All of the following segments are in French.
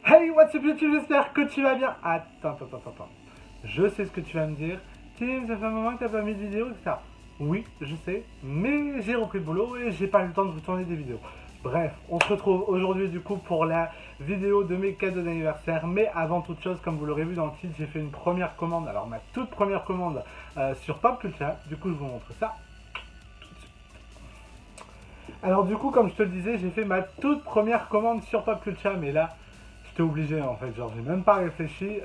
Hey, what's up YouTube, j'espère que tu vas bien. Attends. Je sais ce que tu vas me dire. Tim, ça fait un moment que t'as pas mis de vidéo, etc. Oui, je sais, mais j'ai repris le boulot et j'ai pas eu le temps de vous tourner des vidéos. Bref, on se retrouve aujourd'hui du coup pour la vidéo de mes cadeaux d'anniversaire. Mais avant toute chose, comme vous l'aurez vu dans le titre, j'ai fait une première commande. Alors ma toute première commande sur Pop Culture. Du coup, je vous montre ça. Alors du coup, comme je te le disais, j'ai fait ma toute première commande sur Pop Culture, mais là, j'étais obligé en fait, genre j'ai même pas réfléchi.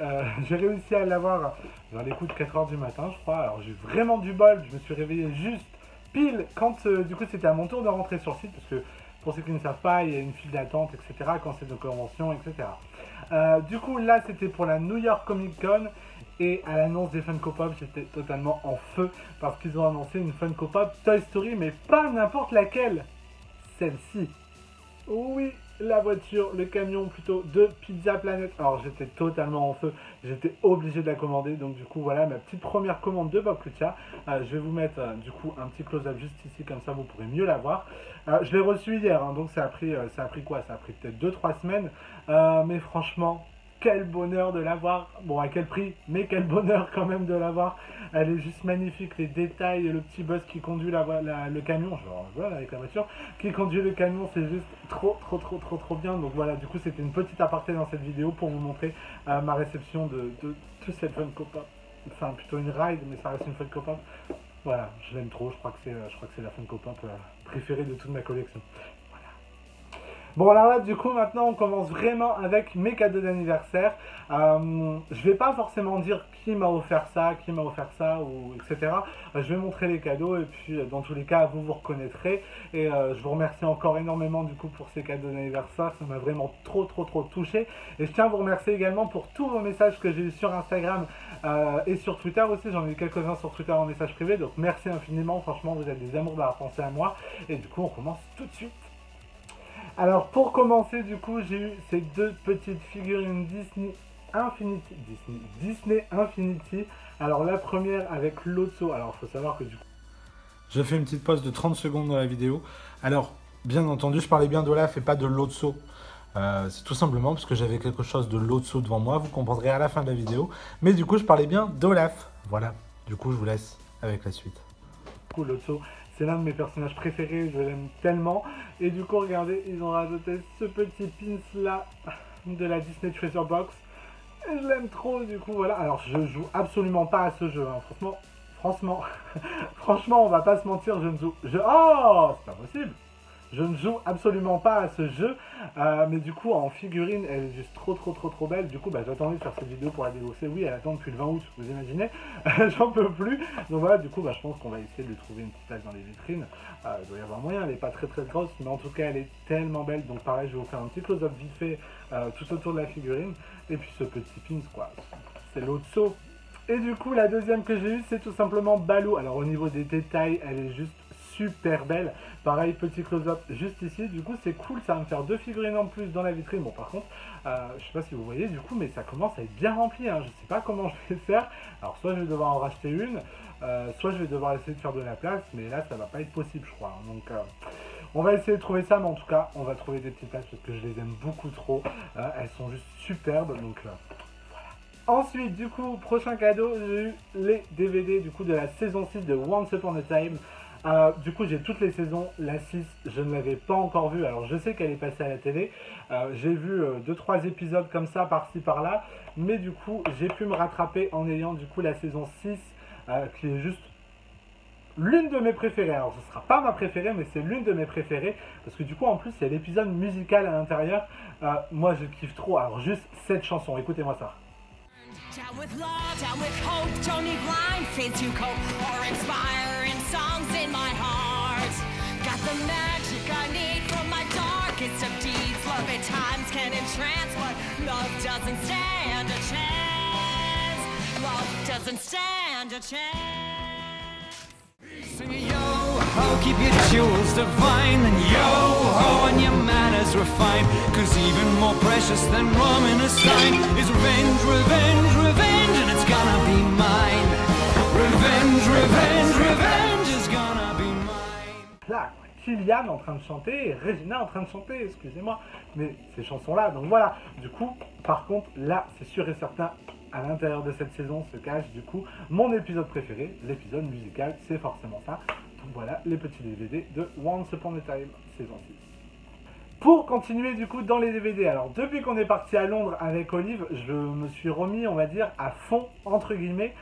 J'ai réussi à l'avoir dans les coups de 4 h du matin, je crois. Alors j'ai eu vraiment du bol, je me suis réveillé juste pile quand du coup c'était à mon tour de rentrer sur le site, parce que pour ceux qui ne savent pas, il y a une file d'attente, etc. quand c'est de convention, etc. Du coup là c'était pour la New York Comic Con. Et à l'annonce des Funko Pop, j'étais totalement en feu parce qu'ils ont annoncé une Funko Pop Toy Story, mais pas n'importe laquelle. Celle-ci. Oui, la voiture, le camion plutôt de Pizza Planet. Alors j'étais totalement en feu, j'étais obligé de la commander. Donc du coup voilà ma petite première commande de Pop Culture. Je vais vous mettre du coup un petit close-up juste ici, comme ça vous pourrez mieux la voir. Je l'ai reçu hier, hein, donc ça a pris quoi? Ça a pris peut-être 2-3 semaines. Mais franchement, quel bonheur de l'avoir. Bon, à quel prix, mais quel bonheur quand même de l'avoir. Elle est juste magnifique, les détails, le petit boss qui conduit le camion, genre voilà, avec la voiture, qui conduit le camion, c'est juste trop bien. Donc voilà, du coup c'était une petite aparté dans cette vidéo pour vous montrer ma réception de cette Funko Pop. Enfin plutôt une ride, mais ça reste une Funko Pop. Voilà, je l'aime trop, je crois que c'est la Funko Pop préférée de toute ma collection. Bon alors là du coup maintenant on commence vraiment avec mes cadeaux d'anniversaire. Je vais pas forcément dire qui m'a offert ça, ou etc. Je vais montrer les cadeaux et puis dans tous les cas vous reconnaîtrez. Et je vous remercie encore énormément du coup pour ces cadeaux d'anniversaire, ça m'a vraiment trop touché. Et je tiens à vous remercier également pour tous vos messages que j'ai eu sur Instagram et sur Twitter aussi. J'en ai eu quelques-uns sur Twitter en message privé, donc merci infiniment, franchement vous êtes des amours d'avoir pensé à moi. Et du coup on commence tout de suite. Alors pour commencer du coup j'ai eu ces deux petites figurines Disney Infinity. Alors la première avec Lotso. Alors il faut savoir que du coup je fais une petite pause de 30 secondes dans la vidéo. Alors bien entendu je parlais bien d'Olaf et pas de Lotso. C'est tout simplement parce que j'avais quelque chose de Lotso devant moi. Vous comprendrez à la fin de la vidéo. Mais du coup je parlais bien d'Olaf. Voilà, du coup je vous laisse avec la suite. Du coup Lotso, c'est l'un de mes personnages préférés, je l'aime tellement. Et du coup, regardez, ils ont rajouté ce petit pins là de la Disney Treasure Box. Et je l'aime trop, du coup, voilà. Alors, je joue absolument pas à ce jeu, hein. Franchement, on va pas se mentir, oh, c'est pas possible. Je ne joue absolument pas à ce jeu, mais du coup en figurine elle est juste trop belle. Du coup j'attendais de faire cette vidéo pour la dégousser. Oui, elle attend depuis le 20 août, vous imaginez. J'en peux plus. Donc voilà, du coup je pense qu'on va essayer de lui trouver une petite place dans les vitrines. Il doit y avoir moyen, elle n'est pas très grosse, mais en tout cas elle est tellement belle. Donc pareil, je vais vous faire un petit close-up vite fait tout autour de la figurine. Et puis ce petit pins quoi, c'est Lotso. Et du coup la deuxième que j'ai eue c'est tout simplement Baloo. Alors au niveau des détails elle est juste super belle. Pareil, petit close-up juste ici. Du coup, c'est cool. Ça va me faire deux figurines en plus dans la vitrine. Bon, par contre, je sais pas si vous voyez, du coup, mais ça commence à être bien rempli. Hein. Je sais pas comment je vais faire. Alors, soit je vais devoir en racheter une, soit je vais devoir essayer de faire de la place. Mais là, ça va pas être possible, je crois. Donc, on va essayer de trouver ça. Mais en tout cas, on va trouver des petites places parce que je les aime beaucoup trop. Elles sont juste superbes. Donc, voilà. Ensuite, du coup, prochain cadeau, j'ai eu les DVD du coup de la saison 6 de Once Upon a Time. Du coup j'ai toutes les saisons, la 6 je ne l'avais pas encore vue, alors je sais qu'elle est passée à la télé, j'ai vu 2-3 épisodes comme ça par-ci par-là, mais du coup j'ai pu me rattraper en ayant du coup la saison 6 qui est juste l'une de mes préférées. Alors ce sera pas ma préférée mais c'est l'une de mes préférées, parce que du coup en plus il y a l'épisode musical à l'intérieur, moi je kiffe trop, alors juste cette chanson, écoutez-moi ça. Down with love, down with hope, don't need blind faith to cope or inspiring songs in my heart. Got the magic I need from my darkest of deeds. Love at times can entrance, but love doesn't stand a chance. Love doesn't stand a chance. Sing a yo-ho, keep your jewels divine, and yo-ho, and your manners refined. Cause even more precious than rum in a stein is revenge, revenge, revenge, and it's gonna be mine. Revenge, revenge, revenge is gonna be mine. Là, Kylian en train de chanter et Regina en train de chanter, excusez-moi, mais ces chansons-là, donc voilà. Du coup, par contre, là, c'est sûr et certain, à l'intérieur de cette saison se cache du coup mon épisode préféré, l'épisode musical, c'est forcément ça. Donc voilà, les petits DVD de Once Upon a Time, saison 6. Pour continuer du coup dans les DVD, alors depuis qu'on est parti à Londres avec Olive, je me suis remis, on va dire, à fond, entre guillemets,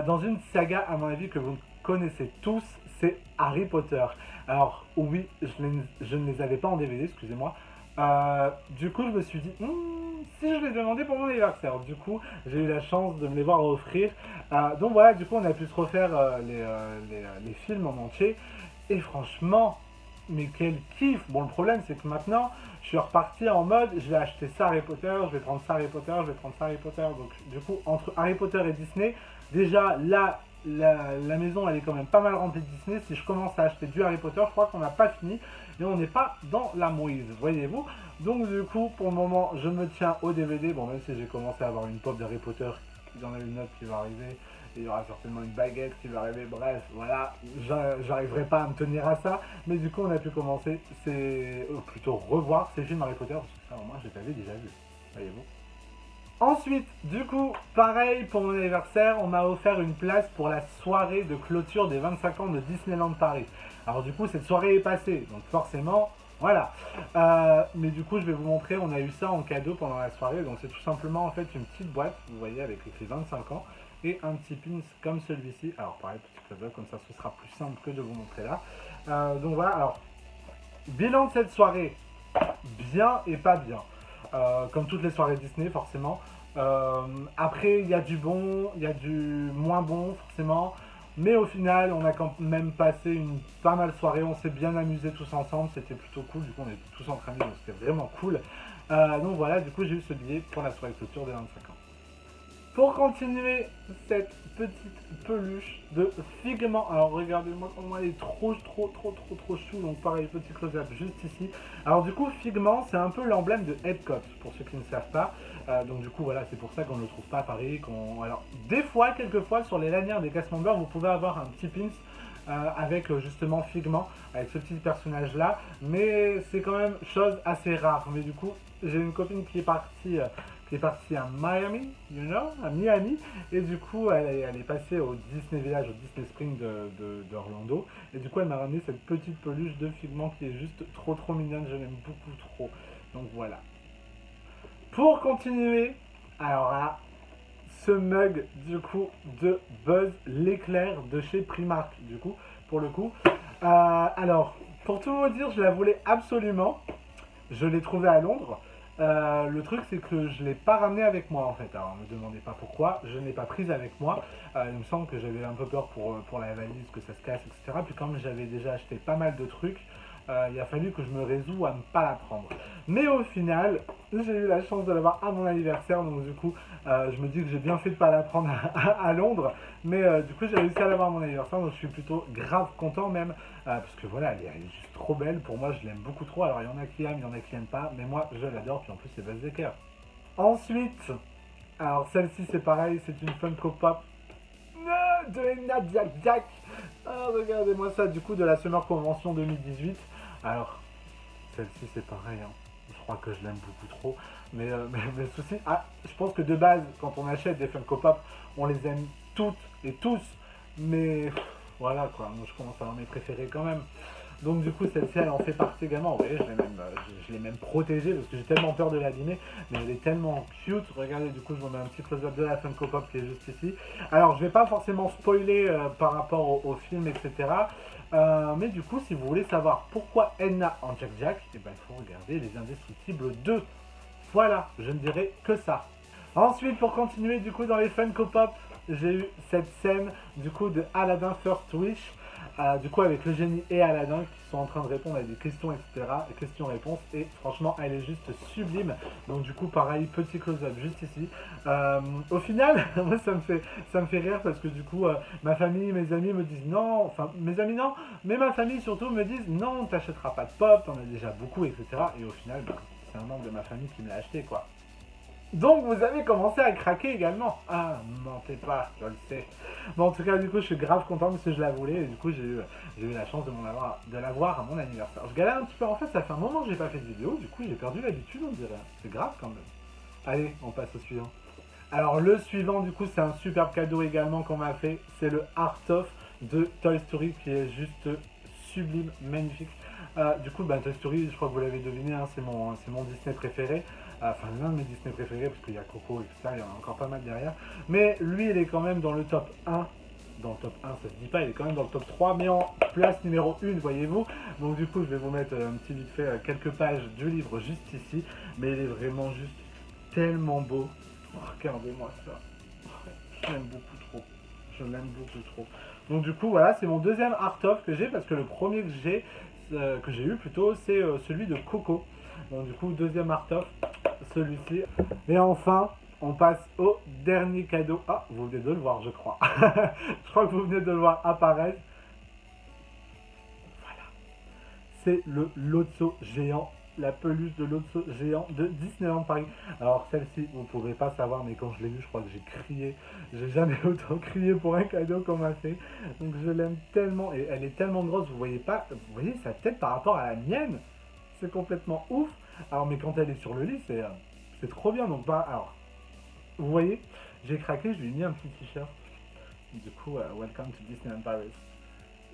dans une saga, à mon avis, que vous connaissez tous, c'est Harry Potter. Alors oui, je ne les avais pas en DVD, excusez-moi. Du coup, je me suis dit, si je les demandais pour mon anniversaire, du coup, j'ai eu la chance de me les voir offrir. Donc voilà, du coup, on a pu se refaire les films en entier. Et franchement, mais quel kiff! Bon, le problème, c'est que maintenant, je suis reparti en mode, je vais acheter ça Harry Potter, je vais prendre ça Harry Potter, je vais prendre ça Harry Potter. Donc, du coup, entre Harry Potter et Disney, déjà, là, la maison, elle est quand même pas mal remplie de Disney. Si je commence à acheter du Harry Potter, je crois qu'on n'a pas fini. Et on n'est pas dans la mouise, voyez-vous. Donc, du coup, pour le moment, je me tiens au DVD. Bon, même si j'ai commencé à avoir une pop d'Harry Potter, il y en a une autre qui va arriver. Il y aura certainement une baguette qui va arriver, bref, voilà, j'arriverai pas à me tenir à ça, mais du coup on a pu commencer, plutôt revoir ces films Harry Potter, parce que ça au moins je les avais déjà vus, voyez-vous. Ensuite, du coup, pareil pour mon anniversaire, on m'a offert une place pour la soirée de clôture des 25 ans de Disneyland Paris. Alors du coup cette soirée est passée, donc forcément, voilà. Mais du coup je vais vous montrer, on a eu ça en cadeau pendant la soirée, donc c'est tout simplement en fait une petite boîte, vous voyez, avec écrit 25 ans. Et un petit pins comme celui-ci. Alors pareil, petit close-up, comme ça ce sera plus simple que de vous montrer là. Donc voilà, alors, bilan de cette soirée, bien et pas bien. Comme toutes les soirées Disney forcément. Après, il y a du bon, il y a du moins bon forcément. Mais au final, on a quand même passé une pas mal soirée, on s'est bien amusé tous ensemble, c'était plutôt cool, du coup on était tous entre amis, donc c'était vraiment cool. Donc voilà, du coup j'ai eu ce billet pour la soirée clôture des 25 ans. Pour continuer cette petite peluche de Figment, alors regardez-moi comment elle est trop chou, donc pareil, petit close-up juste ici. Alors du coup, Figment, c'est un peu l'emblème de Epcot, pour ceux qui ne savent pas. Donc du coup, voilà, c'est pour ça qu'on ne le trouve pas à Paris. Alors, des fois, quelquefois, sur les lanières des Cast Members, vous pouvez avoir un petit pins avec justement Figment, avec ce petit personnage-là. Mais c'est quand même chose assez rare. Mais du coup, j'ai une copine qui est partie à Miami, à Miami, et du coup elle est passée au Disney Village, au Disney Spring d'Orlando, et du coup elle m'a ramené cette petite peluche de Figment qui est juste trop mignonne, je l'aime beaucoup trop, donc voilà. Pour continuer, alors là, ce mug du coup de Buzz l'éclair de chez Primark, du coup, pour le coup. Alors, pour tout vous dire, je la voulais absolument, je l'ai trouvée à Londres. Le truc c'est que je ne l'ai pas ramené avec moi en fait, alors ne me demandez pas pourquoi, je ne l'ai pas prise avec moi, il me semble que j'avais un peu peur pour la valise, que ça se casse, etc. Puis comme j'avais déjà acheté pas mal de trucs, il a fallu que je me résoue à ne pas la prendre. Mais au final, j'ai eu la chance de l'avoir à mon anniversaire, donc du coup, je me dis que j'ai bien fait de ne pas la prendre à Londres, mais du coup j'ai réussi à l'avoir à mon anniversaire, donc je suis plutôt grave content même, parce que voilà, elle est juste trop belle, pour moi je l'aime beaucoup trop, alors il y en a qui aiment, il y en a qui n'aiment pas, mais moi je l'adore, puis en plus c'est Buzz l'éclair. Ensuite, alors celle-ci c'est pareil, c'est une Funko Pop de Nadia Jack. Regardez-moi ça, du coup de la Summer Convention 2018. Alors, celle-ci c'est pareil, hein. Je crois que je l'aime beaucoup trop. Mais le souci, je pense que de base, quand on achète des Funko Pop, on les aime toutes et tous. Mais voilà quoi, moi je commence à avoir mes préférés quand même. Donc du coup celle-ci elle en fait partie également. Vous voyez, je l'ai même protégée parce que j'ai tellement peur de l'abîmer. Mais elle est tellement cute. Regardez, du coup je vous mets un petit close-up de la Funko Pop qui est juste ici. Alors je vais pas forcément spoiler par rapport au film, etc. Mais du coup si vous voulez savoir pourquoi Edna en Jack Jack, et ben, il faut regarder Les Indestructibles 2. Voilà, je ne dirai que ça. Ensuite, pour continuer du coup dans les Funko Pop, j'ai eu cette scène du coup de Aladdin First Wish, du coup avec le génie et Aladdin qui sont en train de répondre à des questions, etc. Questions-réponses, et franchement elle est juste sublime. Donc du coup pareil, petit close-up juste ici. Au final, moi ça me fait rire parce que du coup ma famille, mes amis me disent non, enfin mes amis non, mais ma famille surtout me disent non, t'achèteras pas de pop, t'en as déjà beaucoup, etc. Et au final, c'est un membre de ma famille qui me l'a acheté quoi. Donc vous avez commencé à craquer également. Ah, mentez pas, je le sais. Bon, en tout cas, du coup, je suis grave content parce que je la voulais et du coup, j'ai eu la chance de l'avoir à mon anniversaire. Je galère un petit peu. En fait, ça fait un moment que j'ai pas fait de vidéo. Du coup, j'ai perdu l'habitude, on dirait. C'est grave quand même. Allez, on passe au suivant. Alors, le suivant, du coup, c'est un superbe cadeau également qu'on m'a fait. C'est le Art of de Toy Story qui est juste sublime, magnifique. Du coup, Toy Story, je crois que vous l'avez deviné, hein, c'est mon Disney préféré. Enfin, l'un de mes Disney préférés, parce qu'il y a Coco, etc. Il y en a encore pas mal derrière. Mais lui, il est quand même dans le top 1. Dans le top 1, ça se dit pas, il est quand même dans le top 3, mais en place numéro 1, voyez-vous. Donc du coup, je vais vous mettre un petit vite fait quelques pages du livre juste ici. Mais il est vraiment juste tellement beau. Oh, regardez-moi ça. Je l'aime beaucoup trop. Je l'aime beaucoup trop. Donc du coup, voilà, c'est mon deuxième art of que j'ai, parce que le premier que j'ai eu plutôt, c'est celui de Coco. Donc du coup, deuxième art of, celui-ci. Et enfin, on passe au dernier cadeau. Ah, vous venez de le voir, je crois. Je crois que vous venez de le voir apparaître. Voilà. C'est le Lotso géant, la peluche de Lotso géant de Disneyland Paris. Alors celle-ci, vous ne pourrez pas savoir, mais quand je l'ai vue, je crois que j'ai crié. J'ai jamais autant crié pour un cadeau qu'on m'a fait. Donc je l'aime tellement, et elle est tellement grosse, vous voyez pas, vous voyez sa tête par rapport à la mienne. C'est complètement ouf. Alors mais quand elle est sur le lit, c'est trop bien. Donc alors, vous voyez, j'ai craqué, je lui ai mis un petit t-shirt. Du coup, Welcome to Disneyland Paris.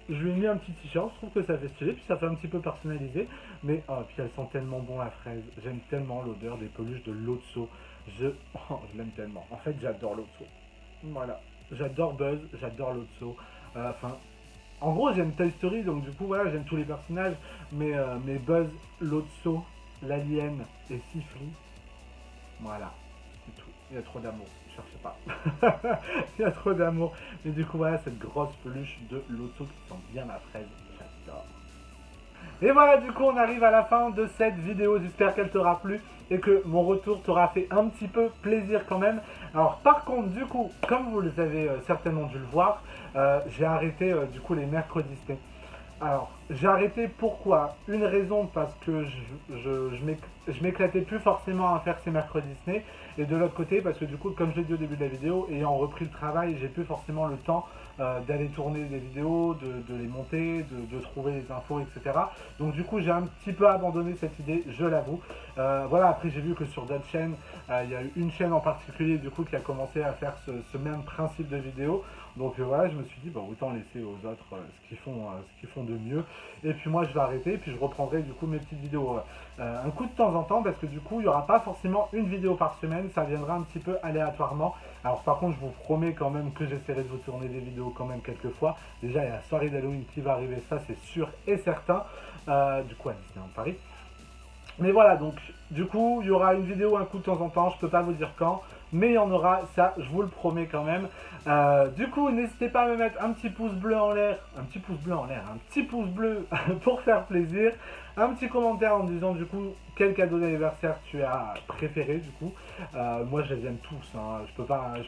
Je lui ai mis un petit t-shirt, je trouve que ça fait stylé, puis ça fait un petit peu personnalisé. Mais puis elle sent tellement bon la fraise. J'aime tellement l'odeur des peluches de Lotso. Je l'aime tellement. En fait, j'adore Lotso. Voilà. J'adore Buzz, j'adore Lotso. Enfin, en gros, j'aime Toy Story, donc du coup, voilà, j'aime tous les personnages. Mais Buzz, Lotso, l'alien et Sifli, voilà, c'est tout. Il y a trop d'amour, ne cherchez pas. Il y a trop d'amour. Mais du coup, voilà, cette grosse peluche de Lotso qui sent bien la fraise. J'adore. Et voilà, du coup, on arrive à la fin de cette vidéo. J'espère qu'elle t'aura plu et que mon retour t'aura fait un petit peu plaisir quand même. Alors, par contre, du coup, comme vous les avez certainement dû le voir, j'ai arrêté du coup les mercredis Disney. Alors, j'ai arrêté pourquoi? Une raison, parce que je m'éclatais plus forcément à faire ces mercredis Disney. Et de l'autre côté, parce que du coup, comme je l'ai dit au début de la vidéo, ayant repris le travail, j'ai plus forcément le temps d'aller tourner des vidéos, de les monter, de trouver les infos, etc. Donc du coup, j'ai un petit peu abandonné cette idée, je l'avoue. Voilà, après j'ai vu que sur d'autres chaînes, il y a eu une chaîne en particulier du coup qui a commencé à faire ce même principe de vidéo. Donc voilà, je me suis dit, bah, autant laisser aux autres ce qu'ils font de mieux. Et puis moi, je vais arrêter, et puis je reprendrai du coup mes petites vidéos un coup de temps en temps, parce que du coup, il n'y aura pas forcément une vidéo par semaine, ça viendra un petit peu aléatoirement. Alors par contre, je vous promets quand même que j'essaierai de vous tourner des vidéos quand même quelques fois. Déjà, il y a la soirée d'Halloween qui va arriver, ça c'est sûr et certain, du coup à Disneyland Paris. Mais voilà, donc du coup, il y aura une vidéo un coup de temps en temps, je peux pas vous dire quand, mais il y en aura, ça je vous le promets quand même. Du coup, n'hésitez pas à me mettre un petit pouce bleu en l'air, un petit pouce bleu en l'air, un petit pouce bleu pour faire plaisir, un petit commentaire en disant du coup quel cadeau d'anniversaire tu as préféré du coup. Moi je les aime tous, hein. Je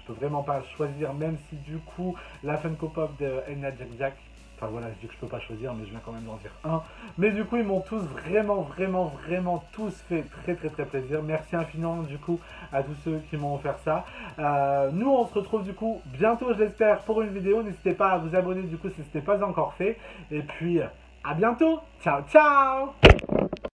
peux vraiment pas choisir, même si du coup la Funko Pop de Enya Jack Jack. Enfin voilà, je dis que je peux pas choisir, mais je viens quand même d'en dire un. Mais du coup, ils m'ont tous vraiment tous fait très plaisir. Merci infiniment du coup à tous ceux qui m'ont offert ça. Nous, on se retrouve du coup bientôt, je l'espère, pour une vidéo. N'hésitez pas à vous abonner du coup si ce n'est pas encore fait. Et puis, à bientôt. Ciao, ciao!